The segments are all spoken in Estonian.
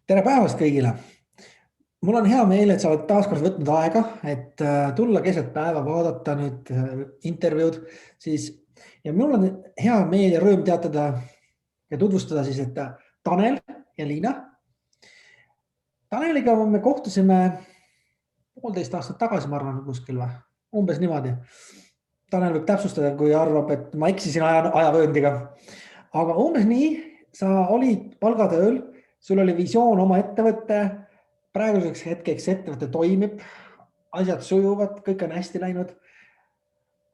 Tere päevast kõigile! Mul on hea meel, et sa oled taas kord võtnud aega, et tulla keset päeva vaadata nüüd intervjuud. Ja mul on hea meel ja rõõm teatada ja tutvustada et Tanel ja Liina. Taneliga me kohtusime 1,5 aastat tagasi, ma arvan, kuskil või? Umbes niimoodi. Tanel võib täpsustada, kui arvab, et ma eksisin ajavööndiga. Aga umbes nii, sa olid palgatööl, sul oli visioon oma ettevõtte, praeguseks hetkeks ettevõte toimib, asjad sujuvad, kõik on hästi läinud.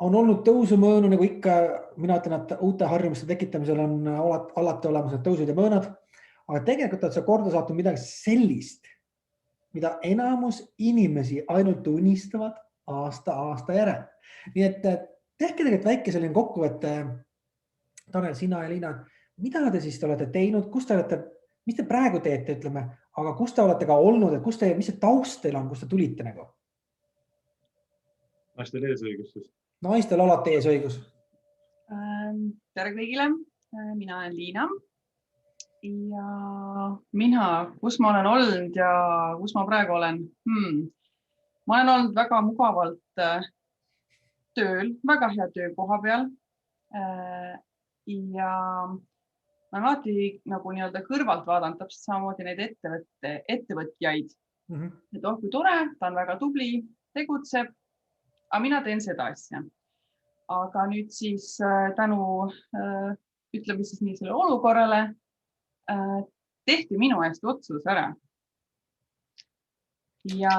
On olnud tõusumöönu, nagu ikka, mina ütlen, et uute harjumuste tekitamisel on alati olemas need tõusud ja möönad. Aga tegelikult oled sa korda saatnud midagi sellist, mida enamus inimesi ainult unistavad aasta järel. Nii et tehke tegelikult väike selline kokkuvõte, Tanel, sina ja Liina, mida te siis olete teinud, kus te olete, mis te praegu teete, ütleme, aga kus te olete ka olnud, et mis see taust teil on, kus te tulite nagu? Naistel eesõigus siis. Naistel alati eesõigus. Tere kõigile, mina olen Liina ja mina, kus ma olen olnud ja kus ma praegu olen? Ma olen olnud väga mugavalt tööl, väga hea töökoha peal ja ma olen alati nagu nii-öelda kõrvalt vaadanud täpselt samamoodi neid ettevõtjaid. Et kui tore, ta on väga tubli, tegutseb, aga mina teen seda asja. Aga nüüd siis tänu, ütleme siis nii selle olukorrale, tehti minu eest otsus ära. Ja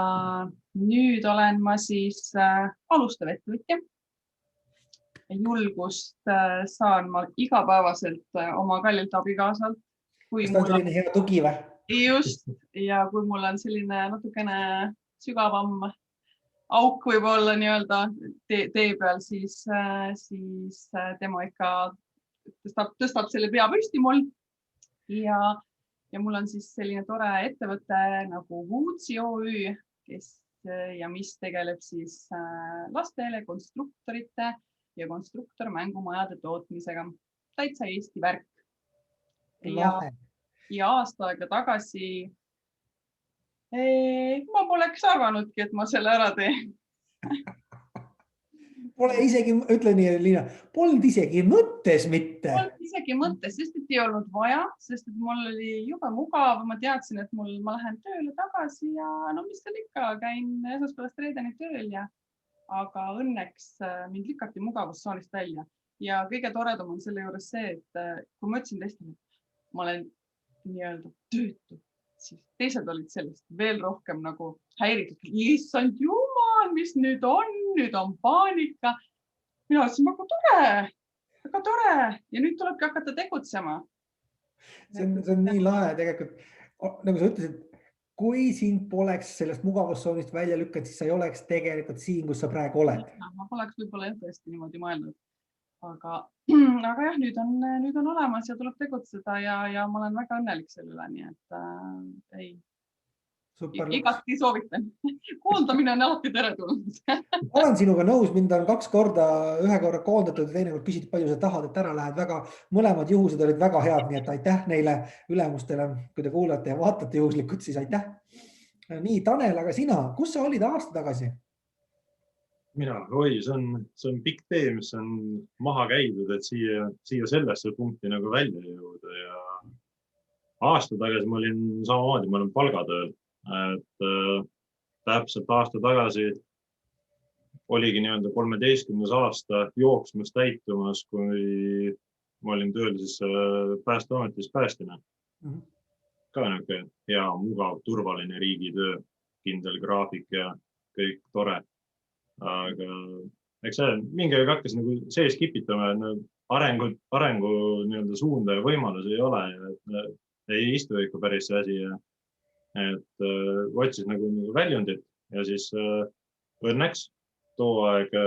nüüd olen ma siis alustav ettevõtja. Julgust saan ma igapäevaselt oma kallilt abikaasalt. Kas ta on selline hea tugi või? Just, ja kui mul on selline natukene sügavam auk võib-olla nii-öelda tee peal, siis tema ikka tõstab selle pea püsti mul. Ja mul on siis selline tore ettevõte nagu Wootsi OÜ, mis tegeleb siis lastele, konstruktorite ja konstruktormängumajade tootmisega. Täitsa Eesti värk. Ja aasta aega tagasi ma poleks arvanudki, et ma selle ära teen. Pole isegi, ütle nii, Liina, polnud isegi mõttes mitte. Polnud isegi mõttes, sest et ei olnud vaja, sest et mul oli jube mugav, ma teadsin, et ma lähen tööle tagasi ja no mis seal ikka, käin esmaspäevast reedeni tööl aga õnneks mind lükati mugavustsoonist välja. Ja kõige toredam on selle juures see, et kui ma ütlesin teistele, et ma olen nii-öelda töötu, siis teised olid sellest veel rohkem nagu häiritud. Issand jumal, mis nüüd on paanika. Mina ütlesin, väga tore. Ja nüüd tulebki hakata tegutsema. See on nii lahe tegelikult. Nagu sa ütlesid, kui sind poleks sellest mugavustsoonist välja lükanud, siis sa ei oleks tegelikult siin, kus sa praegu oled. Ma poleks võib-olla tõesti niimoodi mõelnud. Aga jah, nüüd on olemas ja tuleb tegutseda ja ma olen väga õnnelik selle üle, nii et igati soovitan. Koondamine on alati teretulnud. Olen sinuga nõus, mind on 2 korda, 1 korra koondatud ja teine kord küsitud, palju sa tahad, et ära lähed. Mõlemad juhused olid väga head, nii et aitäh neile ülemustele, kui te kuulate ja vaatate juhuslikult, siis aitäh. Nii, Tanel, aga sina, kus sa olid aasta tagasi? Mina, see on pikk tee, mis on maha käidud, et siia sellesse punkti nagu välja jõuda ja aasta tagasi ma olin samamoodi, ma olen palgatööl, et täpselt aasta tagasi oligi nii-öelda 13. aasta jooksmas täitumas, kui ma olin tööl siis Päästeametis päästina. Ka niisugune hea, mugav, turvaline riigitöö, kindel graafik ja kõik tore. Aga eks see mingi aeg hakkas nagu sees kipitama, arengu nii-öelda suunda ja võimalusi ei ole ja ei istu ikka päris see asi ja et otsis nagu väljundit ja siis õnneks too aeg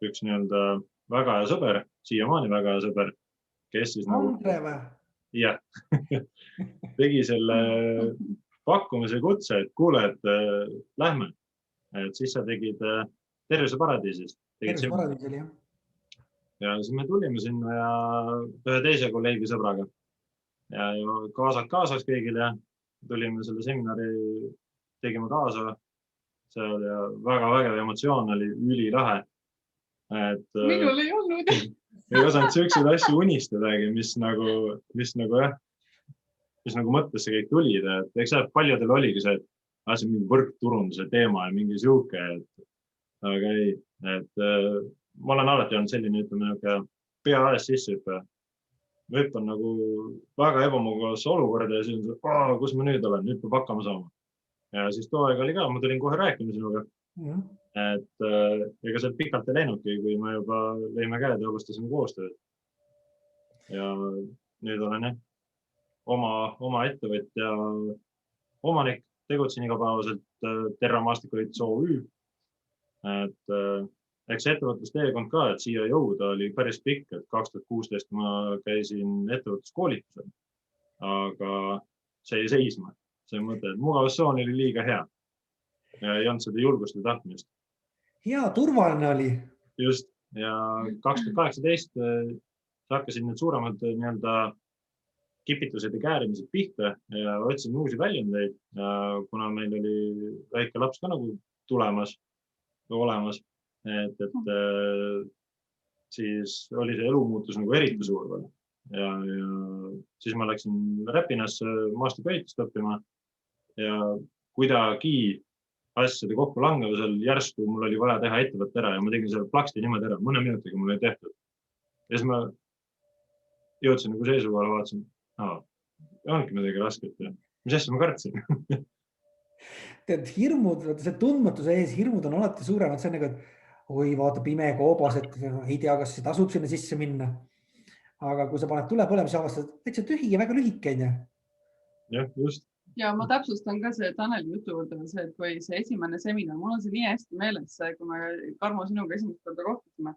üks nii-öelda väga hea sõber, siiamaani väga hea sõber, kes siis Andre või? Jah, tegi selle pakkumise kutse, et kuule, et lähme. Et siis sa tegid Terviseparadiisis. Terviseparadiisil, jah. Ja siis me tulime sinna ja ühe teise kolleegi sõbraga. Ja kaasas kõigile tulime selle seminari, tegime kaasa seal ja väga vägev emotsioon oli ülilahe. Minul ei olnud. Ei osanud selliseid asju unistadagi, mis nagu mõttesse kõik tulid. Eks paljudel oligi see, et see on mingi võrkturunduse teema ja mingi siuke, aga ei, ma olen alati olnud selline, ütleme, pea ees sisse hüppaja. Ma hüppan nagu väga ebamugavas olukorda ja siis on kus ma nüüd olen, nüüd peab hakkama saama. Ja siis too aeg oli ka, ma tulin kohe rääkima sinuga, et ega seal pikalt ei läinudki, kui me juba lõime käed ja alustasime koostööd. Ja nüüd olen oma ettevõtja omanik, tegutsen igapäevaselt Terra Maastikuliitus OÜ. Eks ettevõtlusteekond ka, et siia jõuda oli päris pikk, et 2016 ma käisin ettevõtluskoolitusel, aga see ei seisma. See mõte, et mugavustsoon oli liiga hea ja ei olnud seda julgust ja tahtmist. Hea, turvaline oli. Just, ja 2018 hakkasin need suuremad kipitused ja käärimised pihta ja otsin uusi väljundeid, kuna meil oli väike laps ka nagu tulemas või olemas, et siis oli see elumuutus nagu eriti suur. Ja siis ma läksin Räpinasse maastikuehitust õppima ja kuidagi asjade kokku langevusel järsku mul oli vaja teha ettevõtte ära ja ma tegin selle plaksti niimoodi ära, mõne minutiga mul oli tehtud. Ja siis ma jõudsin nagu seisukohale, vaatasin, ongi midagi rasket ja mis asja ma kartsin. Tead, hirmud, see tundmatuse ees, hirmud on alati suuremad, see on nagu, et oi, vaata pime koobas, et ei tea, kas see tasub sinna sisse minna. Aga kui sa paned tule põlema, siis avastad, täitsa tühi ja väga lühike. Jah, just. Ja ma täpsustan ka see Taneli jutu juurde, see, et kui see esimene seminar, mul on see nii hästi meeles, kui me Karmo sinuga esimest korda kohtusime.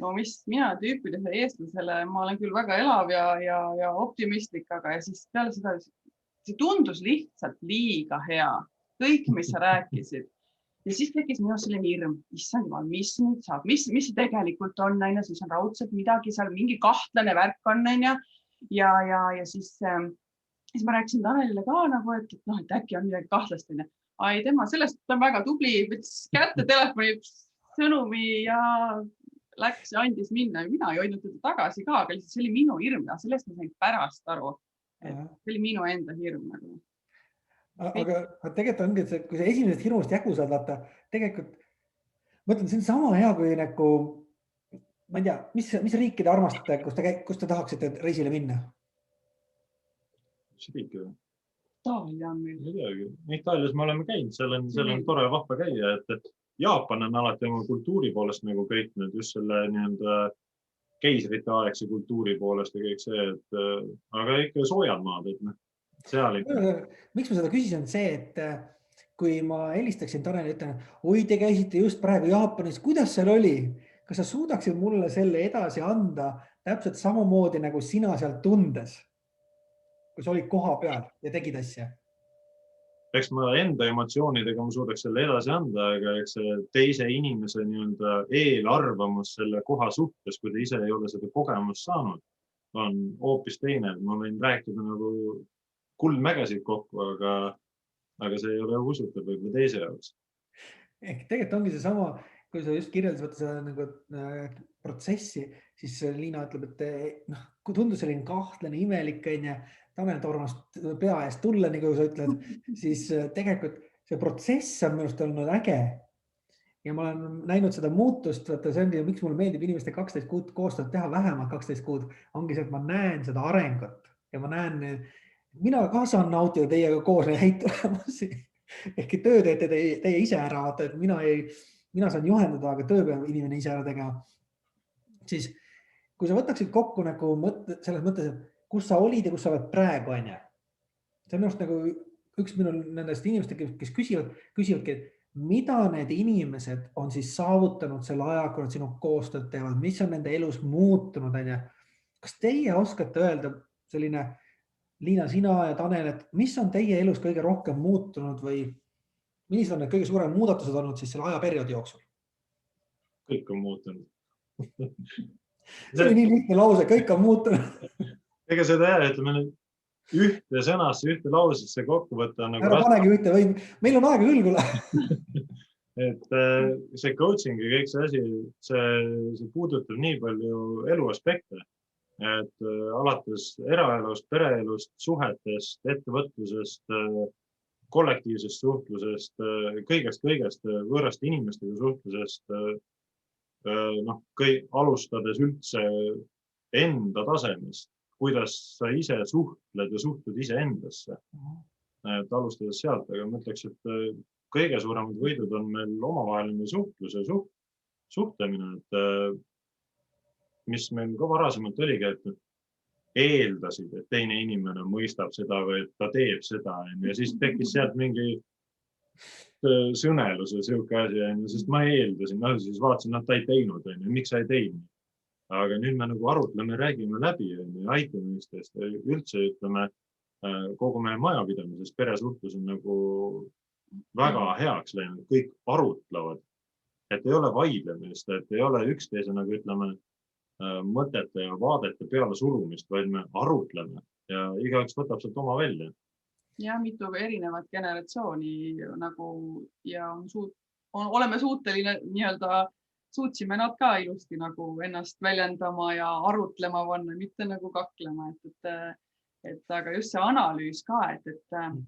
No mis mina tüüpilise eestlasele, ma olen küll väga elav ja optimistlik, aga ja siis peale seda, see tundus lihtsalt liiga hea. Kõik, mis sa rääkisid. Ja siis tekkis minu selline hirm, issand jumal, mis nüüd saab, mis see tegelikult on, siis on raudselt midagi seal, mingi kahtlane värk on, ja siis ma rääkisin Tanelile ka nagu, et äkki on midagi kahtlast. Ai, tema sellest on väga tubli, võttis kätte telefoni sõnumi ja läks ja andis minna ja mina ei hoidnud teda tagasi ka, aga lihtsalt see oli minu hirm ja sellest ma sain pärast aru. See oli minu enda hirm nagu. Aga tegelikult ongi, et kui sa esimesest hirmust jagu saad, vaata, tegelikult mõtlen, see on sama hea kui nagu, ma ei tea, mis riiki te armastate, kus te tahaksite reisile minna? Mis riiki või? Itaalia on meil. Itaalias me oleme käinud, seal on tore vahva käia, et Jaapan on alati oma kultuuri poolest nagu kõik need just selle keisrite aegse kultuuri poolest ja kõik see, aga ikka soojad maad, et seal ikka. Miks ma seda küsisin, see, et kui ma helistaksin Taneli, ütlen, oi, te käisite just praegu Jaapanis, kuidas seal oli? Kas sa suudaksid mulle selle edasi anda täpselt samamoodi nagu sina seal tundes, kui sa olid koha peal ja tegid asja? Eks ma enda emotsioonidega ma suudaks selle edasi anda, aga eks teise inimese eelarvamus selle koha suhtes, kui ta ise ei ole seda kogemust saanud, on hoopis teine. Ma võin rääkida nagu kuldmägesid kokku, aga see ei ole usutav võib-olla teise jaoks. Ehk tegelikult ongi see sama, kui sa just kirjeldasid seda nagu protsessi, siis Liina ütleb, et kui tundus selline kahtlane, imelik, Tanel tormas pea eest tulla, nagu sa ütled, siis tegelikult see protsess on minust olnud äge. Ja ma olen näinud seda muutust, see ongi, miks mulle meeldib inimeste 12 kuud koostööd teha, vähemalt 12 kuud, ongi see, et ma näen seda arengut ja ma näen, mina ka saan nautida teiega koos häid tulemusi. Ehk töö teete teie ise ära, vaata, et mina saan juhendada, aga töö peab inimene ise ära tegema. Siis, kui sa võtaksid kokku nagu selles mõttes, et kus sa olid ja kus sa oled praegu, see on minust nagu üks minul nendest inimestest, kes küsivadki, mida need inimesed on siis saavutanud selle aja, kui nad sinu koostööd teevad, mis on nende elus muutunud, Kas teie oskate öelda selline, Liina, sina ja Tanel, et mis on teie elus kõige rohkem muutunud või millised on need kõige suurem muudatused olnud siis selle ajaperioodi jooksul? Kõik on muutunud. See oli nii lihtne lause, kõik on muutunud. Ega seda ütleme, ühte sõnasse, ühte lausesse kokku võtta on nagu Ära panegi ühte või meil on aega küll, kuule. et see coaching ja kõik see asi, see puudutab nii palju eluaspekte, et alates eraelust, pereelust, suhetest, ettevõtlusest, kollektiivsest suhtlusest, kõigest, võõraste inimestega suhtlusest, alustades üldse enda tasemest, kuidas sa ise suhtled ja suhtud ise endasse. Et alustades sealt, aga ma ütleks, et kõige suuremad võidud on meil omavaheline suhtlus ja suhtlemine, et mis meil ka varasemalt oligi, et eeldasid, et teine inimene mõistab seda või et ta teeb seda ja siis tekkis sealt mingi sõnelus või siuke asi, sest ma eeldasin, siis vaatasin, ta ei teinud, miks sa ei teinud. Aga nüüd me nagu arutleme, räägime läbi ja aitame üksteist. Üldse ütleme, kogu meie majapidamises peresuhtlus on nagu väga heaks läinud, kõik arutlevad, et ei ole vaidlemist, et ei ole üksteise nagu ütleme mõtete ja vaadete peale surumist, vaid me arutleme ja igaüks võtab sealt oma välja. Ja mitu erinevat generatsiooni nagu ja oleme suuteline suutsime nad ka ilusti nagu ennast väljendama ja arutlema panna, mitte nagu kaklema, et aga just see analüüs ka, et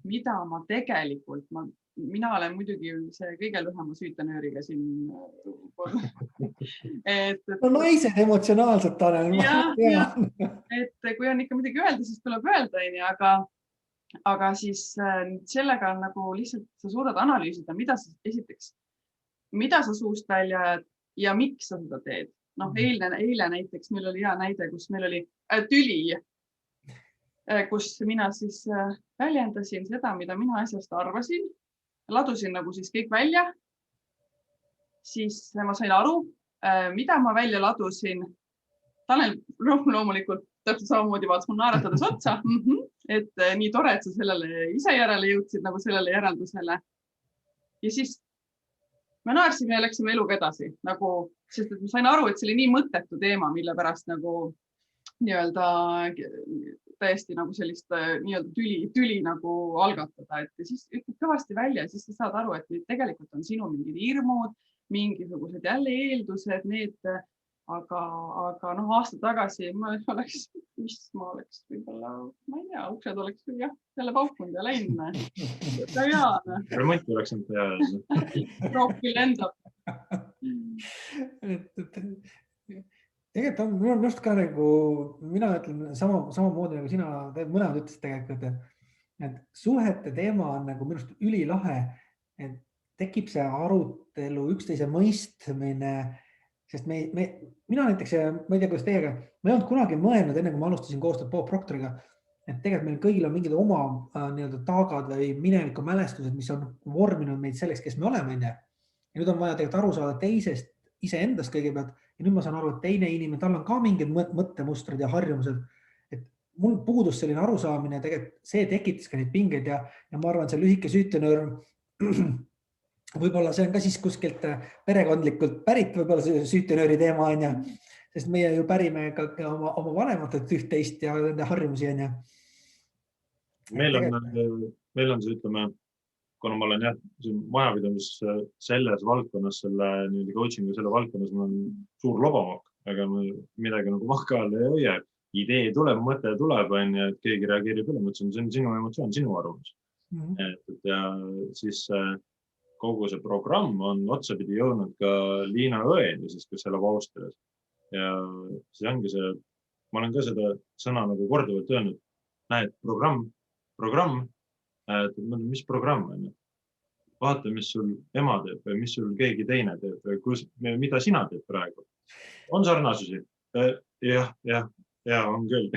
mida ma tegelikult, mina olen muidugi see kõige lühema süütenööriga siin. No naised emotsionaalselt, Tanel. Et kui on ikka midagi öelda, siis tuleb öelda, aga siis sellega on nagu lihtsalt sa suudad analüüsida, mida sa suust välja ja miks sa seda teed. Eile näiteks meil oli hea näide, kus meil oli tüli, kus mina siis väljendasin seda, mida mina asjast arvasin. Ladusin nagu siis kõik välja, siis ma sain aru, mida ma välja ladusin. Tanel loomulikult täpselt samamoodi vaatas mul naeratades otsa, et nii tore, et sa sellele ise järele jõudsid nagu sellele järeldusele. Ja siis me naersime ja läksime eluga edasi, sest et ma sain aru, et see oli nii mõttetu teema, mille pärast nagu täiesti nagu sellist tüli nagu algatada, et siis ütled kõvasti välja ja siis sa saad aru, et tegelikult on sinu mingid hirmud, mingisugused jälle eeldused, aga aasta tagasi ma oleks võib-olla, ma ei tea, uksed oleks jälle paukunud ja läinud. Remonti oleks nüüd teha. Rohki lendab. Tegelikult on minu just ka nagu, mina ütlen samamoodi nagu sina, mõlemad ütlesid tegelikult, et suhete teema on nagu minust ülilahe, et tekib see arutelu, üksteise mõistmine, sest mina näiteks, ma ei tea, kuidas teiega, ma ei olnud kunagi mõelnud enne, kui ma alustasin koostööd Bob Proctoriga, et tegelikult meil kõigil on mingid oma taagad või mineviku mälestused, mis on vorminud meid selleks, kes me oleme. Ja nüüd on vaja tegelikult aru saada teisest, iseendast kõigepealt. Ja nüüd ma saan aru, et teine inimene, tal on ka mingid mõttemustrid ja harjumused. Et mul puudus selline arusaamine, tegelikult see tekitas ka neid pingeid ja ma arvan, et see lühike süütenöör, võib-olla see on ka siis kuskilt perekondlikult pärit, võib-olla see süütenööri teema on ja, sest meie ju pärime ka oma vanematelt üht-teist ja nende harjumusi on ja. Meil on see, ütleme, kuna ma olen majapidamis selles valdkonnas, selle coaching ja selle valdkonnas, ma olen suur lobamokk, aga midagi nagu mahka all ei hoia. Idee tuleb, mõte tuleb, et keegi reageerib üle, mõtlesin, see on sinu emotsioon, sinu arvamus. Ja siis kogu see programm on otsapidi jõudnud ka Liina Õeni, siis kes elab Austrias. Ja siis ongi see, ma olen ka seda sõna nagu korduvalt öelnud, näed, programm, mis programm on? Vaata, mis sul ema teeb või mis sul keegi teine teeb või mida sina teed praegu. On sarnasusi? Ja, on küll.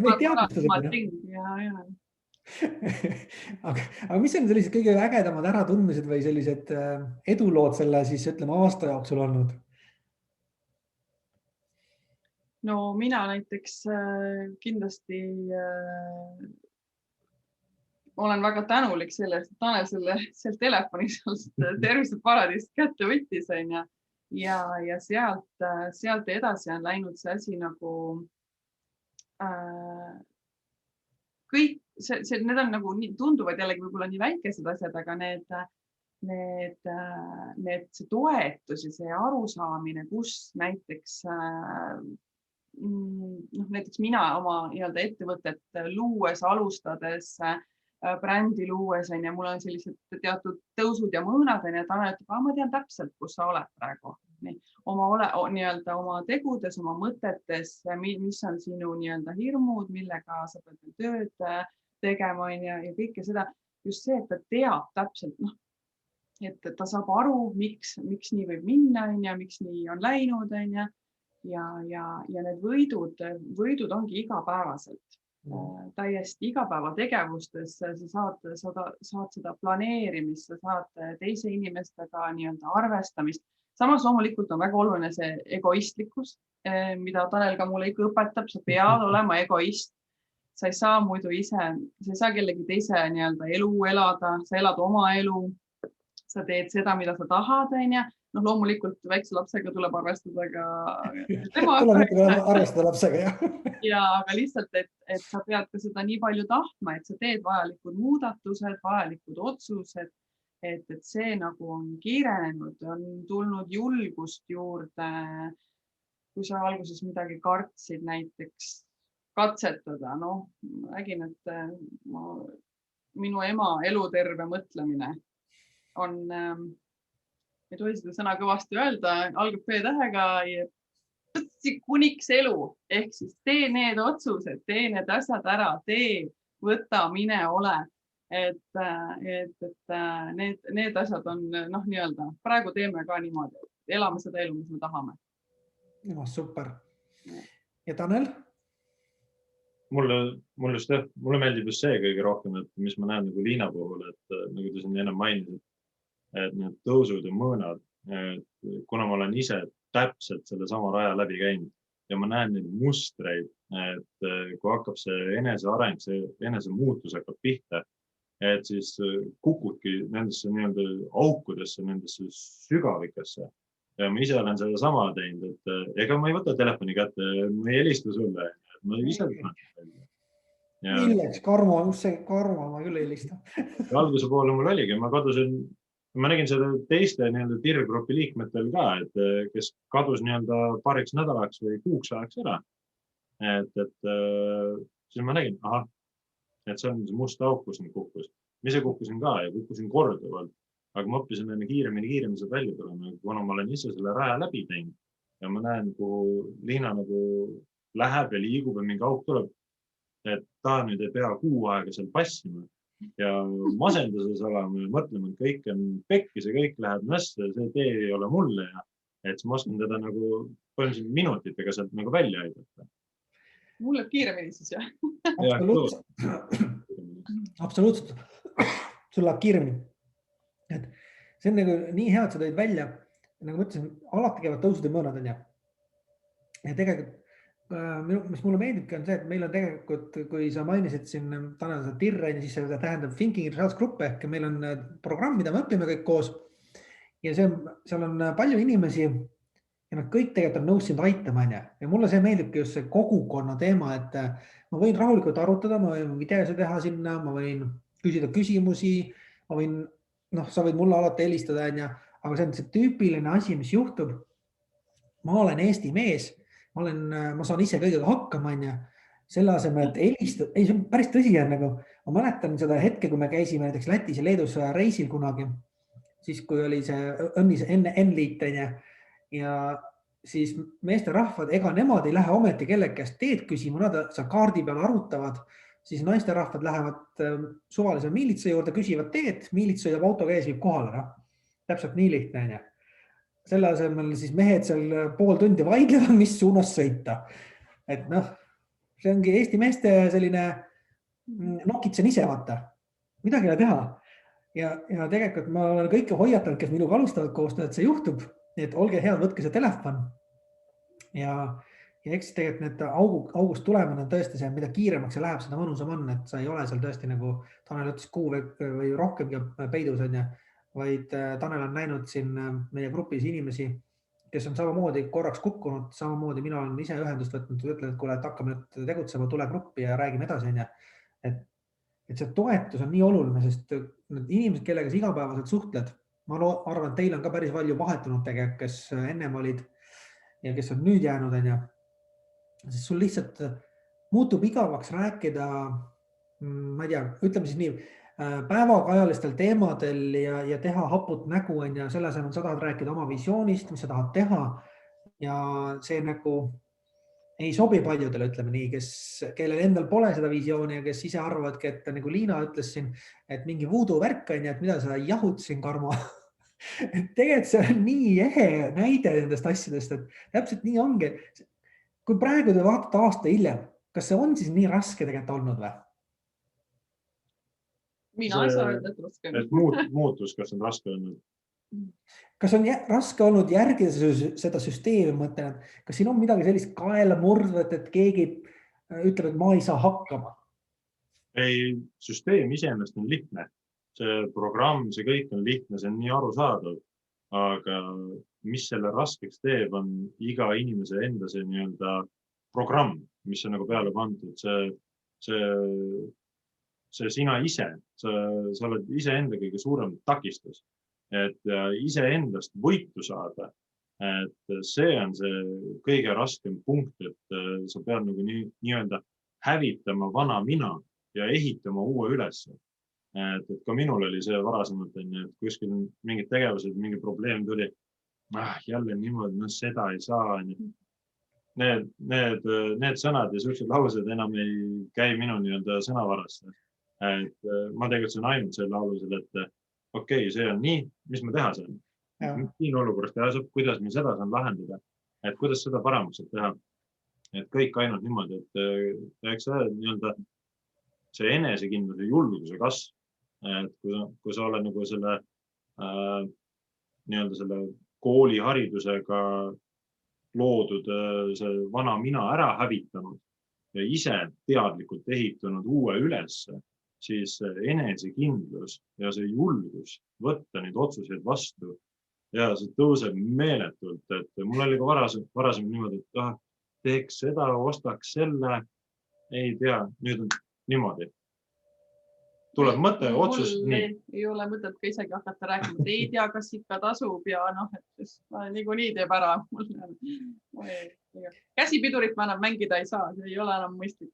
Me teadustada. Aga mis on sellised kõige ägedamad äratundmised või sellised edulood selle siis ütleme aasta jooksul olnud? No mina näiteks kindlasti olen väga tänulik selle, et Tanel selle telefoni tervise paradiist kätte võttis ja sealt edasi on läinud see asi nagu kõik need on nagu tunduvad jällegi võib-olla nii väikesed asjad, aga see toetus ja see arusaamine, kus näiteks näiteks mina oma nii-öelda ettevõtet luues, alustades, brändi luues, ja mul on sellised teatud tõusud ja mõõnad, ja Tanel ütleb, ma tean täpselt, kus sa oled praegu. Nii-öelda oma tegudes, oma mõtetes, mis on sinu nii-öelda hirmud, millega sa pead tööd tegema ja kõike seda. Just see, et ta teab täpselt, et ta saab aru, miks nii võib minna, miks nii on läinud, ja need võidud ongi igapäevaselt. Täiesti igapäevategevustes sa saad seda planeerimist, sa saad teise inimestega nii-öelda arvestamist. Samas loomulikult on väga oluline see egoistlikkus, mida Tanel ka mulle ikka õpetab, sa pead olema egoist. Sa ei saa muidu ise, sa ei saa kellegi teise nii-öelda elu elada, sa elad oma elu, sa teed seda, mida sa tahad, loomulikult väikse lapsega tuleb arvestada ka arvestada lapsega, jah. Ja aga lihtsalt, et sa pead ka seda nii palju tahtma, et sa teed vajalikud muudatused, vajalikud otsused, et see nagu on kiirenenud, on tulnud julgust juurde, kui sa alguses midagi kartsid näiteks katsetada, räägin, et minu ema eluterve mõtlemine on, ei tohi seda sõna kõvasti öelda, algab P-tähega, kuniks elu, ehk siis tee need otsused, tee need asjad ära, võta, mine, ole. Et need asjad on nii-öelda, praegu teeme ka niimoodi, elame seda elu, mis me tahame. Super. Ja Tanel? Mulle meeldib just see kõige rohkem, et mis ma näen nagu Liina puhul, et nagu ta siin enne mainis, et need tõusud ja mõõnad, kuna ma olen ise täpselt selle sama raja läbi käinud ja ma näen neid mustreid, et kui hakkab see eneseareng, see enesemuutus hakkab pihta, et siis kukudki nendesse nii-öelda aukudesse, nendesse sügavikesse. Ja ma ise olen seda sama teinud, et ega ma ei võta telefoni kätte, ma ei helista sulle, ma ise võtan. Milleks? Karmo ma küll ei helista. Alguse poole mul oligi, ma nägin seda teiste tirgrupi liikmetel ka, et kes kadus paariks nädalaks või kuuks ajaks ära. Et siis ma nägin, et see on see must auk, kus nüüd kukkus. Ma ise kukkusin ka ja kukkusin korduvalt, aga ma õppisin kiiremini sealt välja tulema, kuna ma olen ise selle raja läbi teinud ja ma näen, kui Liina nagu läheb ja liigub ja mingi auk tuleb, et ta nüüd ei pea kuu aega seal passima ja masenduses olema ja mõtlema, et kõik on pekkis ja kõik läheb nässe, see tee ei ole mulle ja et ma oskan teda nagu põhimõtteliselt minutitega sealt nagu välja aidata. Mul läheb kiiremini siis, jah? Absoluutselt. Sul läheb kiiremini. Et see on nagu nii hea, et sa tõid välja, nagu ma ütlesin, alati käivad tõusud ja mõõnad on ja tegelikult, mis mulle meeldibki on see, et meil on tegelikult, kui sa mainisid siin Tanel seda TIR-i, siis see tähendab Thinking Results Group ehk meil on programm, mida me õpime kõik koos ja seal on palju inimesi ja nad kõik tegelikult on nõus sind aitama ja mulle see meeldibki just see kogukonna teema, et ma võin rahulikult arutada, ma võin videosi teha sinna, ma võin küsida küsimusi, ma võin, sa võid mulle alati helistada, aga see on see tüüpiline asi, mis juhtub. Ma olen Eesti mees, ma saan ise kõigega hakkama, selle asemel, et helistada, ei, see on päris tõsi, nagu ma mäletan seda hetke, kui me käisime näiteks Lätis ja Leedus reisil kunagi, siis kui oli see N-liit ja siis meesterahvad, ega nemad ei lähe ometi kellegi käest teed küsima, nad seal kaardi peal arutavad, siis naisterahvad lähevad suvalise miilitsa juurde, küsivad teed, miilits sõidab autoga ees, viib kohale. Täpselt nii lihtne. Selle asemel siis mehed seal pool tundi vaidlevad, mis suunas sõita. Et see ongi Eesti meeste selline nokitsen ise vaata. Midagi ei teha. Ja tegelikult ma olen kõike hoiatanud, kes minuga alustavad koostööd, et see juhtub. Et olge head, võtke see telefon ja eks tegelikult need august tulemine on tõesti see, mida kiiremaks see läheb, seda mõnusam on, et sa ei ole seal tõesti nagu Tanel ütles kuu või rohkemgi peidus on vaid Tanel on näinud siin meie grupis inimesi, kes on samamoodi korraks kukkunud, samamoodi mina olen ise ühendust võtnud, ütlen, et kuule, et hakkame nüüd tegutsema, tule gruppi ja räägime edasi. et see toetus on nii oluline, sest need inimesed, kellega sa igapäevaselt suhtled, ma arvan, et teil on ka päris palju vahetunud tegelikult, kes ennem olid ja kes on nüüd jäänud, on ju. Sest sul lihtsalt muutub igavaks rääkida, ma ei tea, ütleme siis nii, päevakajalistel teemadel ja teha haput nägu, on ju, selle asemel sa tahad rääkida oma visioonist, mis sa tahad teha ja see nagu ei sobi paljudele, ütleme nii, kellel endal pole seda visiooni ja kes ise arvavadki, et nagu Liina ütles siin, et mingi voodoo värk on ja et mida sa jahud siin, Karmo. Tegelikult see on nii ehe näide nendest asjadest, et täpselt nii ongi. Kui praegu te vaatate aasta hiljem, kas see on siis nii raske tegelikult olnud või? Mina ei saa öelda, et raske. Et muutus, kas on raske olnud? Kas on raske olnud järgida seda süsteemi, mõtlen, et kas siin on midagi sellist kaela murdvat, et keegi ütleb, et ma ei saa hakkama? Ei, süsteem iseenesest on lihtne. See programm, see kõik on lihtne, see on nii arusaadav. Aga mis selle raskeks teeb, on iga inimese enda see nii-öelda programm, mis on nagu peale pandud. See sina ise, sa oled iseenda kõige suurem takistus. Et iseendast võitu saada, et see on see kõige raskem punkt, et sa pead nagu nii-öelda hävitama vana mina ja ehitama uue üles. Et ka minul oli see varasemalt, et kuskil mingid tegevused, mingi probleem tuli, jälle niimoodi, seda ei saa. Need sõnad ja sellised laused enam ei käi minu nii-öelda sõnavarasse. Et ma tegutsen ainult selle alusel, et okei, see on nii, mis me teha saan. Siin olukorras teha saab, kuidas me seda saan lahendada, et kuidas seda paremaks teha. Et kõik ainult niimoodi, et eks nii-öelda see enesekindluse julguse kasv, et kui sa oled nagu selle nii-öelda selle kooliharidusega loodud see vana mina ära hävitanud ja ise teadlikult ehitunud uue ülesse, siis enesekindlus ja see julgus võtta neid otsuseid vastu ja see tõuseb meeletult, et mul oli ka varasem niimoodi, et teeks seda, ostaks selle, ei tea, nüüd on niimoodi. Tuleb mõte, otsus, nii. Ei ole mõtet ka isegi hakata rääkima, ei tea, kas ikka tasub ja et nii teeb ära. Käsipidurit ma enam mängida ei saa, see ei ole enam mõistlik.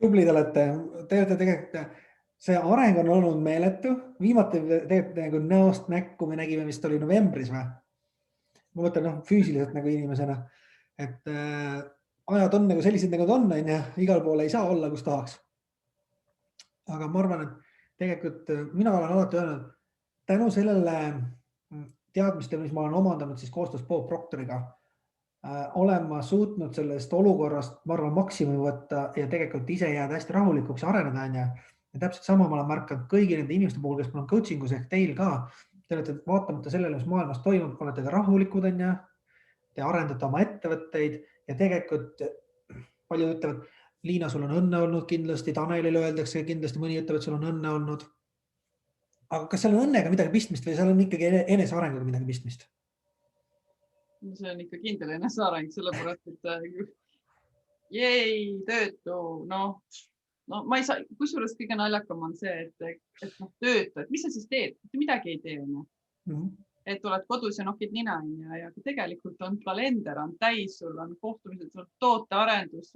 Tublid olete, te olete tegelikult, see areng on olnud meeletu, viimati tegelikult nagu näost näkku me nägime, mis oli novembris või? Ma mõtlen füüsiliselt nagu inimesena, et ajad on nagu sellised nagu on, ja igal pool ei saa olla, kus tahaks. Aga ma arvan, et tegelikult mina olen alati öelnud, tänu sellele teadmistele, mis ma olen omandanud siis koostöös Bob Proctoriga, olen ma suutnud sellest olukorrast, ma arvan, maksimumi võtta ja tegelikult ise jääda hästi rahulikuks ja areneda. Ja täpselt sama ma olen märkanud kõigi nende inimeste puhul, kes mul on coachingus ehk teil ka. Te olete vaatamata sellele, mis maailmas toimub, olete te rahulikud, te arendate oma ettevõtteid ja tegelikult palju ütlevad, Liina, sul on õnne olnud kindlasti, Tanelile öeldakse kindlasti, mõni ütleb, et sul on õnne olnud. Aga kas seal on õnnega midagi pistmist või seal on ikkagi enesearenguga midagi pistmist? See on ikka kindel eneseareng, sellepärast, et töötu, ma ei saa, kusjuures kõige naljakam on see, et töötu, et mis sa siis teed? Midagi ei tee. Et oled kodus ja nokid nina ja tegelikult on kalender, on täis, sul on kohtumised, sul on tootearendus,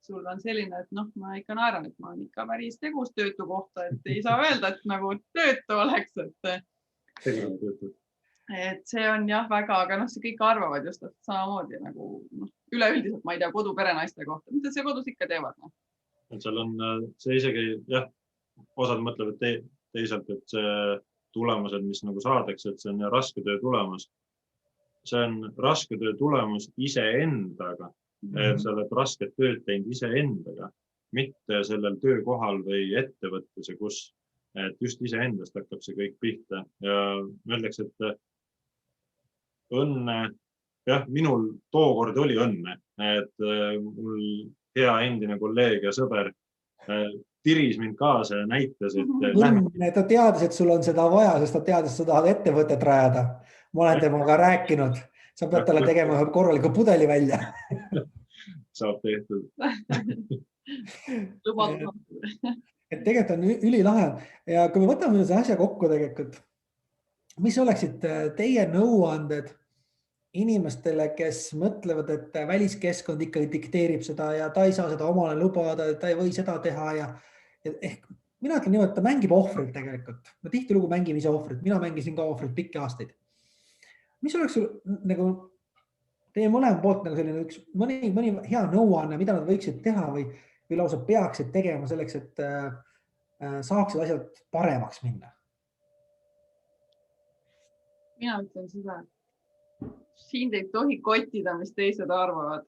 sul on selline, et ma ikka naeran, et ma olen ikka päris tegus töötu kohta, et ei saa öelda, et nagu töötu oleks, et see on jah väga, aga see kõik arvavad just samamoodi nagu üleüldiselt, ma ei tea, koduperenaiste kohta, mida see kodus ikka teevad. Seal on see isegi, jah, osad mõtlevad teisalt, et see tulemused, mis nagu saadakse, et see on raske töö tulemus. See on raske töö tulemus iseendaga, et sa oled rasket tööd teinud iseendaga, mitte sellel töökohal või ettevõttese, kus et just iseendast hakkab see kõik pihta ja mõeldakse, et õnne, jah, minul tookord oli õnne, et mul hea endine kolleeg ja sõber tiris mind kaasa ja näitas, et ta teadis, et sul on seda vaja, sest ta teadis, et sa tahad ettevõtet rajada. Ma olen temaga rääkinud. Sa pead talle tegema ühe korraliku pudeli välja. Saab tehtud. Lubadus. Et tegelikult on ülilahe ja kui me võtame selle asja kokku tegelikult, mis oleksid teie nõuanded inimestele, kes mõtlevad, et väliskeskkond ikkagi dikteerib seda ja ta ei saa seda omale lubada, ta ei või seda teha ja ehk mina ütlen niimoodi, et ta mängib ohvrit tegelikult. Ma tihtilugu mängin ise ohvrit, mina mängisin ka ohvrit pikki aastaid. Mis oleks sul nagu teie mõlema poolt nagu selline üks mõni hea nõuanne, mida nad võiksid teha või lausa peaksid tegema selleks, et saaksid asjad paremaks minna? Mina ütlen seda, siin te ei tohi kottida, mis teised arvavad.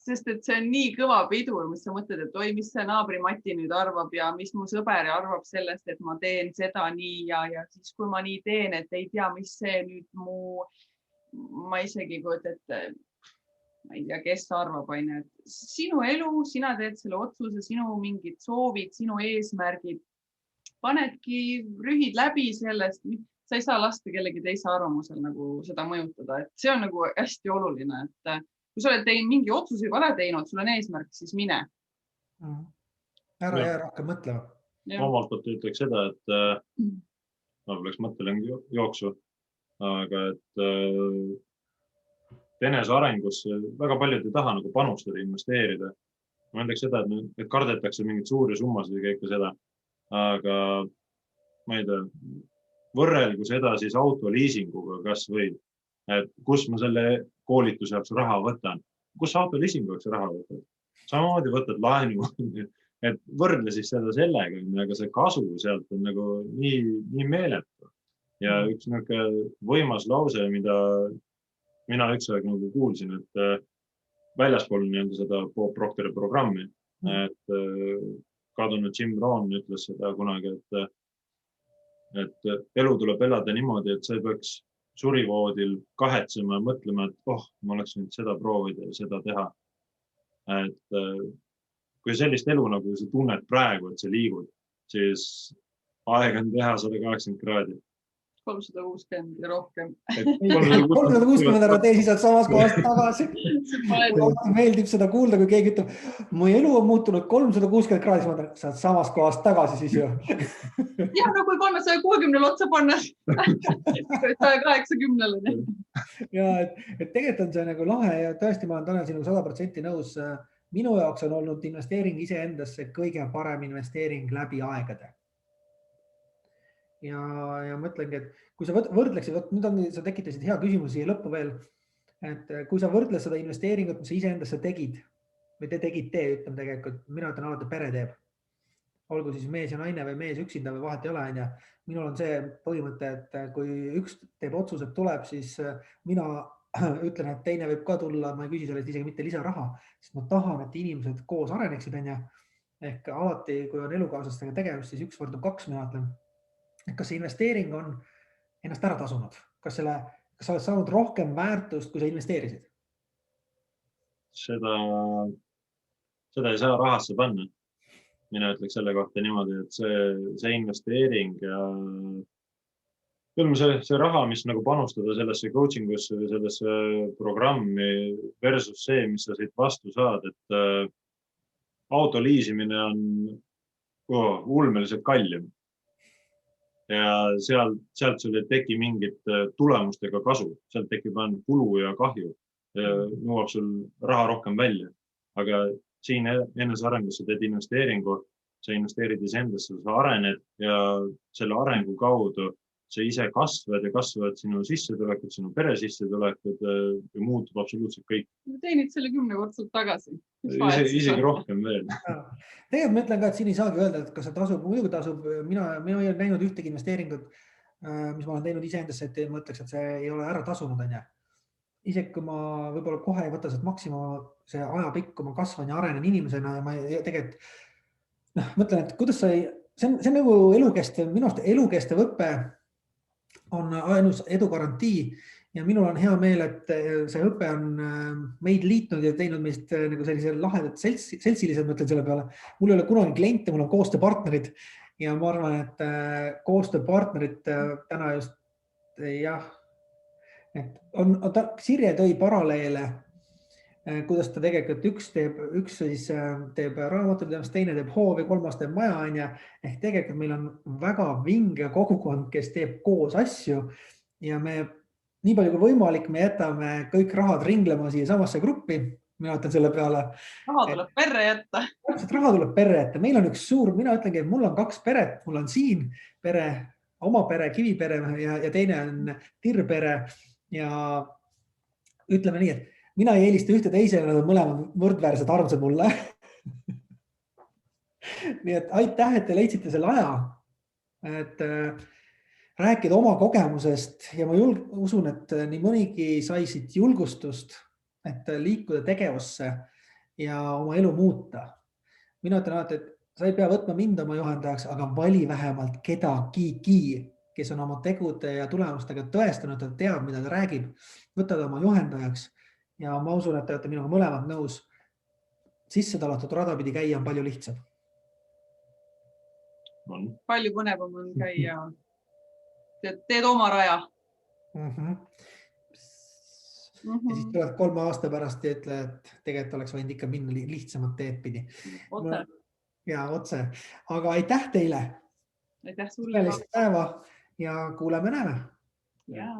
Sest et see on nii kõva pidur, mis sa mõtled, et oi, mis see naabri Mati nüüd arvab ja mis mu sõber arvab sellest, et ma teen seda nii ja siis, kui ma nii teen, et ei tea, mis see nüüd ma isegi kujuta, et ma ei tea, kes arvab, et sinu elu, sina teed selle otsuse, sinu mingid soovid, sinu eesmärgid, panedki rühid läbi sellest, sa ei saa lasta kellegi teise arvamusel nagu seda mõjutada, et see on nagu hästi oluline, et kui sa oled teinud mingi otsuse vale teinud, sul on eesmärk, siis mine. Ära jää rohkem mõtlema. Omalt poolt ütleks seda, et ma poleks mõttelengi jooksu, aga et enese arengusse väga paljud ei taha nagu panustada, investeerida. Ma ütleks seda, et kardetakse mingid suuri summasid ja kõike seda, aga ma ei tea, võrrelgu seda siis autoliisinguga kas või, et kus ma selle koolituse jaoks raha võtan, kus autoliisingu jaoks raha võtad, samamoodi võtad laenu, et võrdle siis seda sellega, aga see kasu sealt on nagu nii meeletu. Ja üks võimas lause, mida mina üks aeg nagu kuulsin, et väljaspool seda Bob Proctori programmi, et kadunud Jim Rohn ütles seda kunagi, et elu tuleb elada niimoodi, et sa ei peaks surivoodil kahetsema ja mõtlema, et ma oleks nüüd seda proovida ja seda teha. Et kui sellist elu nagu sa tunned praegu, et sa liigud, siis aeg on teha 180 kraadi. 360 ja rohkem. 360 ära tee, siis oled samas kohast tagasi. Meeldib seda kuulda, kui keegi ütleb, mu elu on muutunud 360 kraadi, siis ma mõtlen, sa oled samas kohast tagasi siis ju. Jah, no kui 360 otsa panna, 180-le. Ja, et tegelikult on see nagu lahe ja tõesti ma olen Tanel sinu 100% nõus. Minu jaoks on olnud investeering iseendasse kõige parem investeering läbi aegade. Ja mõtlengi, et kui sa võrdleksid, nüüd sa tekitasid hea küsimus siia lõppu veel, et kui sa võrdled seda investeeringut, mis sa iseendasse tegid või te tegite, ütleme tegelikult, mina ütlen alati pere teeb. Olgu siis mees ja naine või mees üksinda või vahet ei ole. Minul on see põhimõte, et kui üks teeb otsuse, et tuleb, siis mina ütlen, et teine võib ka tulla, ma ei küsi sellest isegi mitte lisaraha, sest ma tahan, et inimesed koos areneksid. Ehk alati, kui on elukaaslastega tegevust, siis üks võrdub kaks, mina ütlen. Kas see investeering on ennast ära tasunud? Kas sa oled saanud rohkem väärtust, kui sa investeerisid? Seda ei saa rahasse panna. Mina ütleks selle kohta niimoodi, et see investeering ja see raha, mis nagu panustada sellesse coachingusse või sellesse programmi versus see, mis sa siit vastu saad, et autoliisimine on ulmeliselt kallim. Ja sealt sul ei teki mingit tulemustega kasu, sealt tekib ainult kulu ja kahju, nõuab sul raha rohkem välja, aga siin enese arengusse teed investeeringu, sa investeerid iseendasse, sa arened ja selle arengu kaudu sa ise kasvad ja kasvavad sinu sissetulekud, sinu pere sissetulekud ja muutub absoluutselt kõik. Teenid selle 10-kordselt tagasi. Isegi rohkem veel. Tegelikult ma ütlen ka, et siin ei saagi öelda, et kas see tasub, muidugi tasub. Mina ei ole näinud ühtegi investeeringut, mis ma olen teinud iseendasse, et ma ütleks, et see ei ole ära tasunud. Isegi kui ma võib-olla kohe ei võta sealt maksimum see ajapikk, kui ma kasvan ja arenen inimesena ja ma tegelikult mõtlen, et kuidas see on nagu elukestev, minu arust elukestev õppe on ainus edugarantii ja minul on hea meel, et see õpe on meid liitnud ja teinud meist nagu sellise lahedad seltsilised, mõtlen selle peale. Mul ei ole kunagi kliente, mul on koostööpartnerid ja ma arvan, et koostööpartnerid täna just jah, et Sirje tõi paralleele kuidas ta tegelikult üks siis teeb raamatupidamist, teine teeb hoovi, kolmas teeb maja, on ju. Ehk tegelikult meil on väga vinge kogukond, kes teeb koos asju ja me nii palju kui võimalik, me jätame kõik rahad ringlema siia samasse gruppi. Mina ütlen selle peale. Raha tuleb perre jätta. Raha tuleb perre jätta. Meil on üks suur, mina ütlengi, et mul on 2 peret, mul on siin pere, oma pere, kivipere ja teine on tirpere ja ütleme nii, et mina ei eelista ühte teisele, nad on mõlemad võrdväärsed armsad mulle. Nii et aitäh, et te leidsite selle aja, et rääkida oma kogemusest ja ma usun, et nii mõnigi sai siit julgustust, et liikuda tegevusse ja oma elu muuta. Mina ütlen alati, et sa ei pea võtma mind oma juhendajaks, aga vali vähemalt kedagigi, kes on oma tegude ja tulemustega tõestanud, et teab, mida ta räägib. Võtad oma juhendajaks ja ma usun, et te olete minuga mõlemad nõus. Sisse talatud rada pidi käia on palju lihtsam. Palju põnevam on käia. Teed oma raja. Ja siis tuled 3 aasta pärast ja ütle, et tegelikult oleks võinud ikka minna lihtsamat teed pidi. Otse. Ja otse. Aga aitäh teile. Aitäh sulle. Päeva ja kuuleme näeme. Ja.